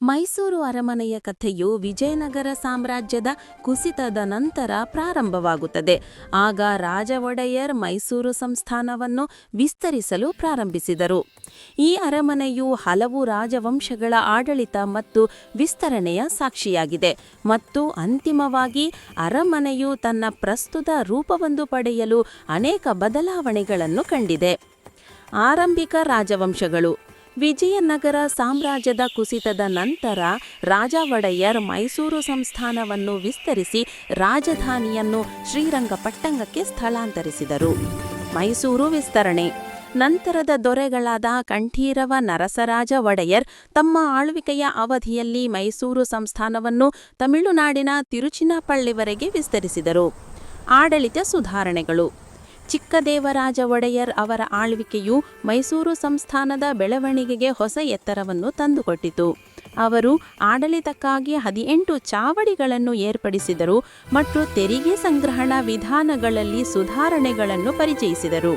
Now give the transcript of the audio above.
ಮೈಸೂರು ಅರಮನೆಯ ಕಥೆಯು ವಿಜಯನಗರ ಸಾಮ್ರಾಜ್ಯದ ಕುಸಿತದ ನಂತರ ಪ್ರಾರಂಭವಾಗುತ್ತದೆ. ಆಗ ರಾಜ ಒಡೆಯರ್ ಮೈಸೂರು ಸಂಸ್ಥಾನವನ್ನು ವಿಸ್ತರಿಸಲು ಪ್ರಾರಂಭಿಸಿದರು. ಈ ಅರಮನೆಯು ಹಲವು ರಾಜವಂಶಗಳ ಆಡಳಿತ ಮತ್ತು ವಿಸ್ತರಣೆಯ ಸಾಕ್ಷಿಯಾಗಿದೆ ಮತ್ತು ಅಂತಿಮವಾಗಿ ಅರಮನೆಯು ತನ್ನ ಪ್ರಸ್ತುತ ರೂಪವನ್ನು ಪಡೆಯಲು ಅನೇಕ ಬದಲಾವಣೆಗಳನ್ನು ಕಂಡಿದೆ. ಆರಂಭಿಕ ರಾಜವಂಶಗಳು. ವಿಜಯನಗರ ಸಾಮ್ರಾಜ್ಯದ ಕುಸಿತದ ನಂತರ ರಾಜ ಒಡೆಯರ್ ಮೈಸೂರು ಸಂಸ್ಥಾನವನ್ನು ವಿಸ್ತರಿಸಿ ರಾಜಧಾನಿಯನ್ನು ಶ್ರೀರಂಗಪಟ್ಟಣಕ್ಕೆ ಸ್ಥಳಾಂತರಿಸಿದರು. ಮೈಸೂರು ವಿಸ್ತರಣೆ. ನಂತರದ ದೊರೆಗಳಾದ ಕಂಠೀರವ ನರಸರಾಜ ಒಡೆಯರ್ ತಮ್ಮ ಆಳ್ವಿಕೆಯ ಅವಧಿಯಲ್ಲಿ ಮೈಸೂರು ಸಂಸ್ಥಾನವನ್ನು ತಮಿಳುನಾಡಿನ ತಿರುಚಿನಾಪಳ್ಳಿವರೆಗೆ ವಿಸ್ತರಿಸಿದರು. ಆಡಳಿತ ಸುಧಾರಣೆಗಳು. ಚಿಕ್ಕದೇವರಾಜ ಒಡೆಯರ್ ಅವರ ಆಳ್ವಿಕೆಯು ಮೈಸೂರು ಸಂಸ್ಥಾನದ ಬೆಳವಣಿಗೆಗೆ ಹೊಸ ಎತ್ತರವನ್ನು ತಂದುಕೊಟ್ಟಿತು. ಅವರು ಆಡಳಿತಕ್ಕಾಗಿ 18 ಚಾವಡಿಗಳನ್ನು ಏರ್ಪಡಿಸಿದರು ಮತ್ತು ತೆರಿಗೆ ಸಂಗ್ರಹಣಾ ವಿಧಾನಗಳಲ್ಲಿ ಸುಧಾರಣೆಗಳನ್ನು ಪರಿಚಯಿಸಿದರು.